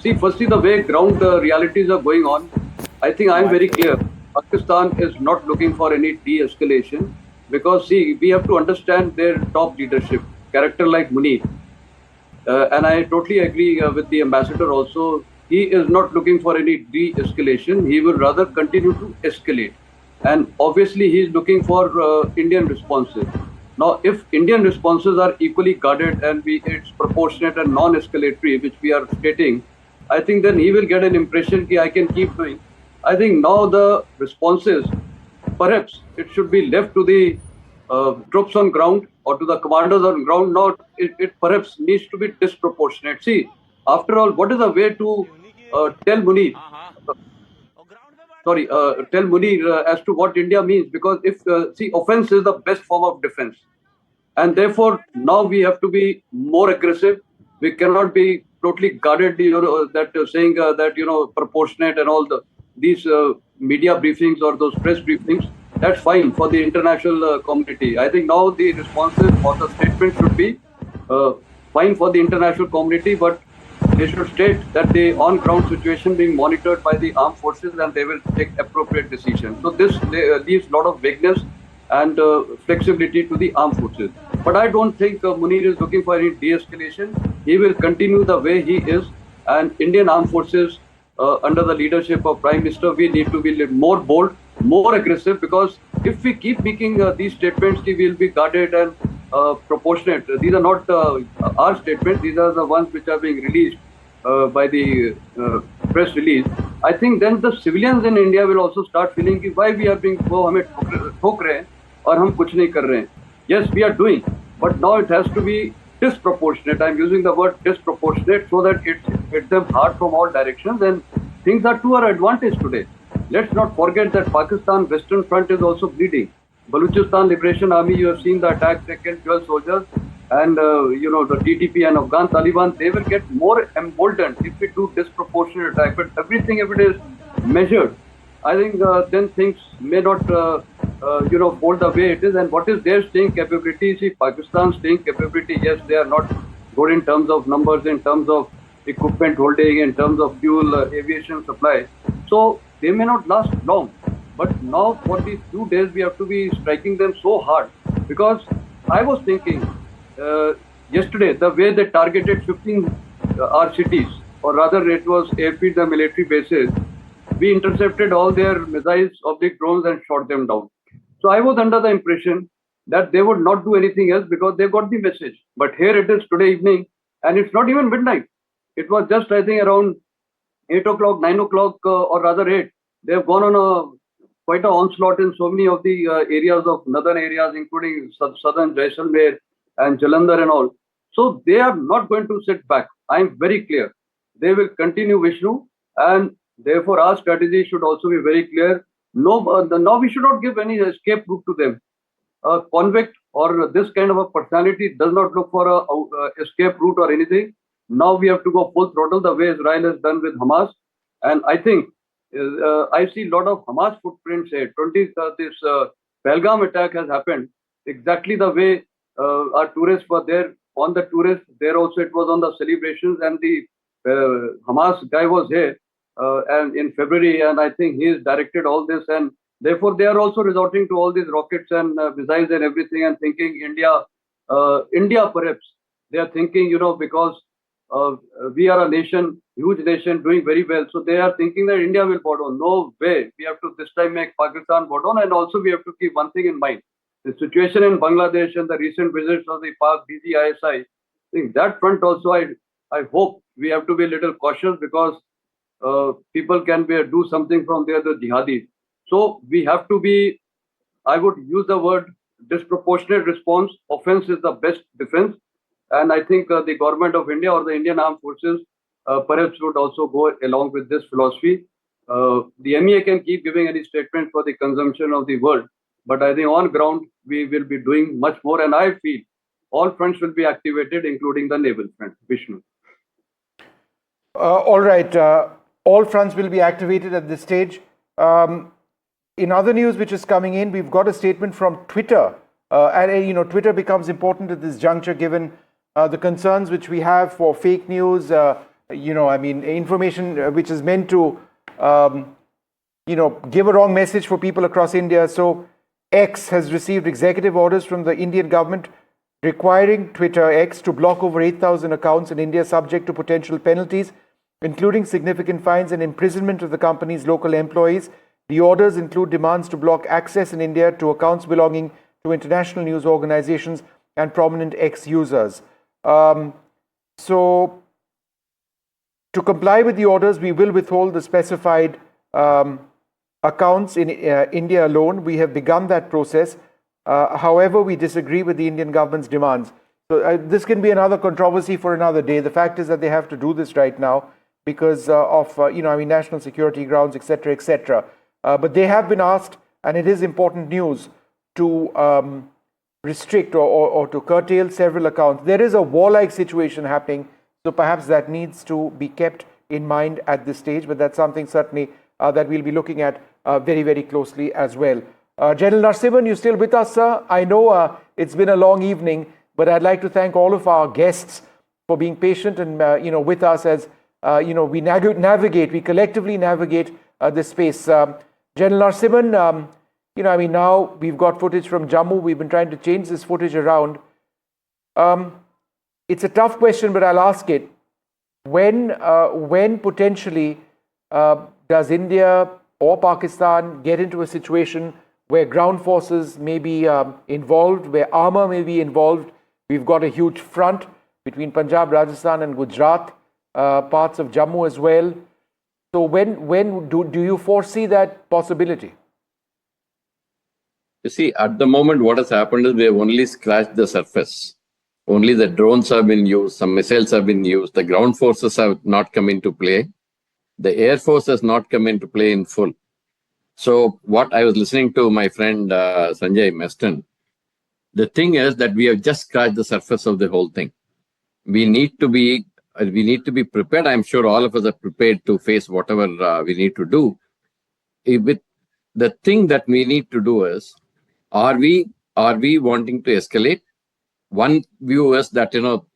see, firstly, the way ground realities are going on, I think I'm very clear. Pakistan is not looking for any de-escalation because, see, we have to understand their top leadership, character like Munir. And I totally agree with the ambassador also. He is not looking for any de-escalation. He will rather continue to escalate. And obviously, he is looking for Indian responses. Now, if Indian responses are equally guarded and it's proportionate and non-escalatory, which we are stating, I think then he will get an impression that I can keep doing. I think now the responses, perhaps it should be left to the troops on ground or to the commanders on ground. Now, it perhaps needs to be disproportionate. See, after all, what is the way to tell Munir? Tell Munir as to what India means, because if see, offense is the best form of defense, and therefore now we have to be more aggressive. We cannot be totally guarded, that saying that proportionate and all these media briefings or those press briefings. That's fine for the international community. I think now the responses or the statement should be fine for the international community, but they should state that the on-ground situation being monitored by the armed forces and they will take appropriate decisions. So this leaves a lot of vagueness and flexibility to the armed forces. But I don't think Munir is looking for any de-escalation. He will continue the way he is, and Indian armed forces under the leadership of Prime Minister, we need to be more bold, more aggressive, because if we keep making these statements, we will be guarded and proportionate. These are not our statements. These are the ones which are being released by the press release. I think then the civilians in India will also start feeling why we are being हमें ठोक रहे हैं और हम कुछ नहीं कर रहे हैं. Yes, we are doing, but now it has to be disproportionate. I'm using the word disproportionate so that it hits them hard from all directions, and things are to our advantage today. Let's not forget that Pakistan Western Front is also bleeding. Balochistan Liberation Army, you have seen the attack, they killed 12 soldiers, and the TTP and Afghan Taliban, they will get more emboldened if we do disproportionate attack. But everything, if it is measured, I think then things may not fold the way it is. And what is their staying capability? See, Pakistan's staying capability, yes, they are not good in terms of numbers, in terms of equipment holding, in terms of fuel, aviation supply. So they may not last long. But now for these few days, we have to be striking them so hard. Because I was thinking yesterday, the way they targeted 15 our cities, or rather it was airfield, the military bases, we intercepted all their missiles, oblique drones, and shot them down. So I was under the impression that they would not do anything else because they got the message. But here it is today evening, and it's not even midnight. It was just, I think, around 8 o'clock, 9 o'clock, or rather 8. They have gone on quite an onslaught in so many of the areas of northern areas, including southern Jaisalmer and Jalandhar and all. So they are not going to sit back. I am very clear. They will continue, Vishnu, and therefore our strategy should also be very clear. No, now we should not give any escape route to them. A convict or this kind of a personality does not look for a escape route or anything. Now we have to go full throttle the way Israel has done with Hamas. And I think I see a lot of Hamas footprints here. This Pahalgam attack has happened exactly the way our tourists were there. On the tourists, there also it was on the celebrations, and the Hamas guy was here and in February, and I think he has directed all this, and therefore they are also resorting to all these rockets and missiles and everything, and thinking India perhaps they are thinking, because we are a nation, huge nation, doing very well. So they are thinking that India will bow down. No way. We have to this time make Pakistan bow down. And also we have to keep one thing in mind. The situation in Bangladesh and the recent visits of the Pak DGISI, I think that front also, I hope we have to be a little cautious, because people can do something from there, the jihadis. So we have to be, I would use the word disproportionate response. Offense is the best defense. And I think the government of India or the Indian Armed Forces perhaps would also go along with this philosophy. The MEA can keep giving any statement for the consumption of the world, but I think on ground we will be doing much more, and I feel all fronts will be activated, including the naval front. Vishnu. All right. All fronts will be activated at this stage. In other news which is coming in, we've got a statement from Twitter. And Twitter becomes important at this juncture, given the concerns which we have for fake news, information which is meant to, give a wrong message for people across India. So X has received executive orders from the Indian government requiring Twitter X to block over 8,000 accounts in India, subject to potential penalties, including significant fines and imprisonment of the company's local employees. The orders include demands to block access in India to accounts belonging to international news organizations and prominent X-users. So, to comply with the orders, we will withhold the specified accounts in India alone. We have begun that process. However, we disagree with the Indian government's demands. So this can be another controversy for another day. The fact is that they have to do this right now because of national security grounds, etc., etc. But they have been asked, and it is important news, to restrict or to curtail several accounts. There is a war-like situation happening, so perhaps that needs to be kept in mind at this stage. But that's something certainly that we'll be looking at very, very closely as well. General Narasimhan, you still with us, sir? I know it's been a long evening, but I'd like to thank all of our guests for being patient and with us as we collectively navigate this space. General Narasimhan, now we've got footage from Jammu. We've been trying to change this footage around. It's a tough question, but I'll ask it. When potentially does India or Pakistan get into a situation where ground forces may be involved, where armor may be involved? We've got a huge front between Punjab, Rajasthan and Gujarat, parts of Jammu as well. So when do you foresee that possibility? You see, at the moment, what has happened is we have only scratched the surface. Only the drones have been used, some missiles have been used, the ground forces have not come into play. The Air Force has not come into play in full. So what I was listening to my friend Sanjay Meston, the thing is that we have just scratched the surface of the whole thing. We need to be prepared. I'm sure all of us are prepared to face whatever we need to do. With the thing that we need to do is, are we wanting to escalate? One view is that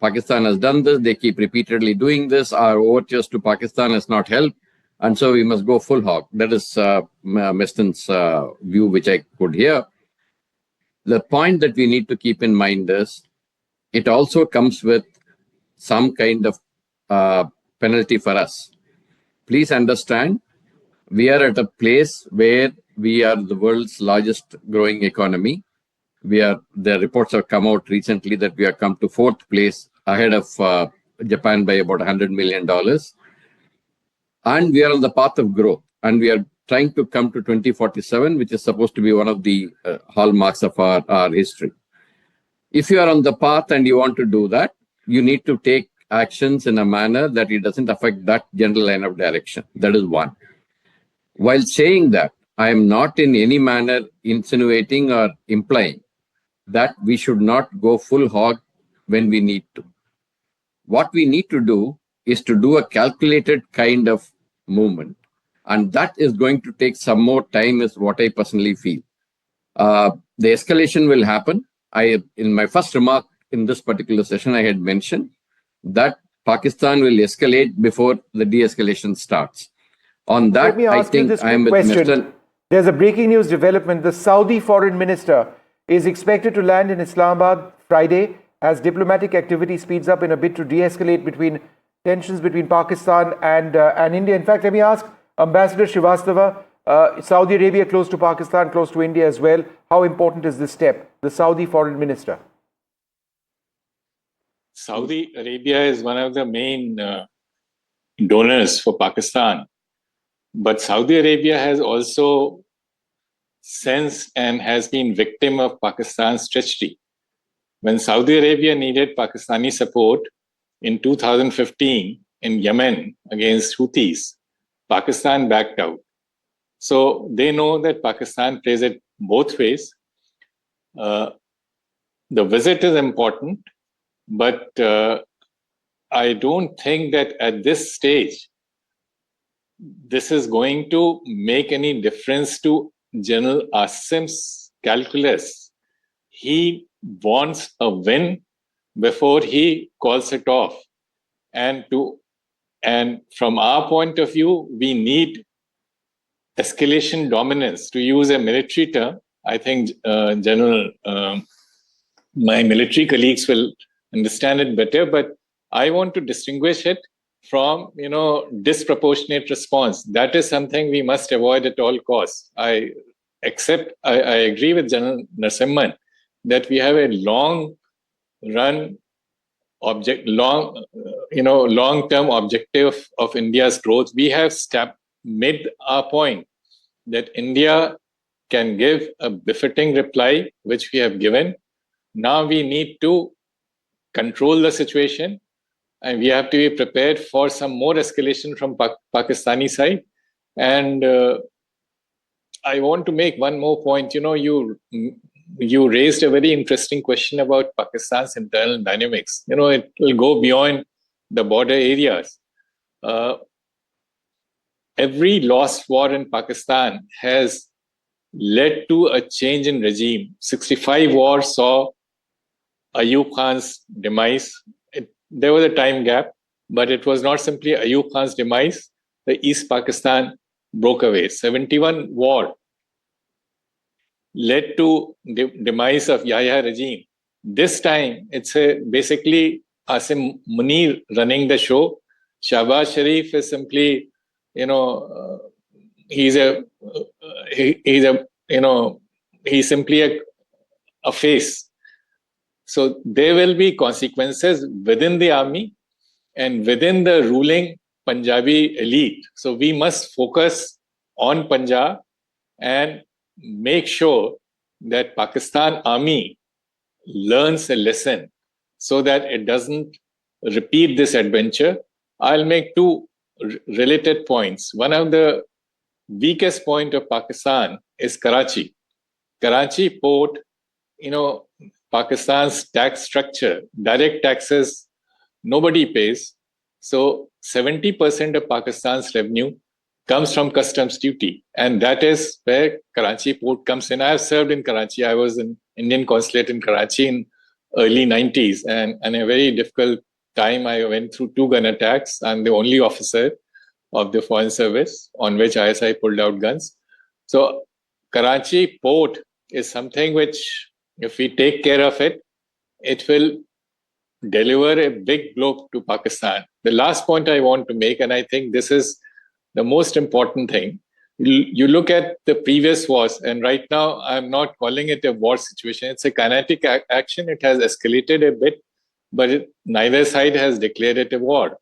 Pakistan has done this. They keep repeatedly doing this. Our overtures to Pakistan has not helped, and so we must go full hog. That is Meston's view, which I could hear. The point that we need to keep in mind is, it also comes with some kind of penalty for us. Please understand, we are at a place where we are the world's largest growing economy. The reports have come out recently that we have come to 4th place ahead of Japan by about $100 million. And we are on the path of growth. And we are trying to come to 2047, which is supposed to be one of the hallmarks of our history. If you are on the path and you want to do that, you need to take actions in a manner that it doesn't affect that general line of direction. That is one. While saying that, I am not in any manner insinuating or implying that we should not go full hog when we need to. What we need to do is to do a calculated kind of movement. And that is going to take some more time, is what I personally feel. The escalation will happen. In my first remark in this particular session, I had mentioned that Pakistan will escalate before the de-escalation starts. On that, I think I am with Mr. There's a breaking news development. The Saudi foreign minister is expected to land in Islamabad Friday as diplomatic activity speeds up in a bid to de-escalate tensions between Pakistan and India. In fact, let me ask Ambassador Srivastava, Saudi Arabia close to Pakistan, close to India as well. How important is this step, the Saudi foreign minister? Saudi Arabia is one of the main donors for Pakistan. But Saudi Arabia has also sensed and has been victim of Pakistan's treachery. When Saudi Arabia needed Pakistani support in 2015 in Yemen against Houthis, Pakistan backed out. So they know that Pakistan plays it both ways. The visit is important, but I don't think that at this stage, this is going to make any difference to General Asim's calculus. He wants a win before he calls it off. And to And from our point of view, we need escalation dominance. To use a military term, I think my military colleagues will understand it better, but I want to distinguish it from, disproportionate response. That is something we must avoid at all costs. I agree with General Narasimhan that we have a long long-term objective of India's growth. We have made our point that India can give a befitting reply, which we have given. Now we need to control the situation, and we have to be prepared for some more escalation from Pakistani side. And I want to make one more point. You raised a very interesting question about Pakistan's internal dynamics. It will go beyond the border areas. Every lost war in Pakistan has led to a change in regime. 65 war saw Ayub Khan's demise. There was a time gap, but it was not simply Ayub Khan's demise. The East Pakistan broke away. 71 war led to the demise of Yahya regime. This time, it's basically Asim Munir running the show. Shahbaz Sharif is simply, he's simply a face. So there will be consequences within the army and within the ruling Punjabi elite. So we must focus on Punjab and make sure that Pakistan army learns a lesson so that it doesn't repeat this adventure. I'll make two related points. One of the weakest point of Pakistan is Karachi. Karachi port, Pakistan's tax structure, direct taxes, nobody pays. So 70% of Pakistan's revenue comes from customs duty. And that is where Karachi port comes in. I have served in Karachi. I was in Indian consulate in Karachi in early 90s. And a very difficult time, I went through 2 gun attacks. I'm the only officer of the Foreign Service on which ISI pulled out guns. So Karachi port is something which, if we take care of it, it will deliver a big blow to Pakistan. The last point I want to make, and I think this is the most important thing, you look at the previous wars, and right now I'm not calling it a war situation. It's a kinetic action. It has escalated a bit, but neither side has declared it a war.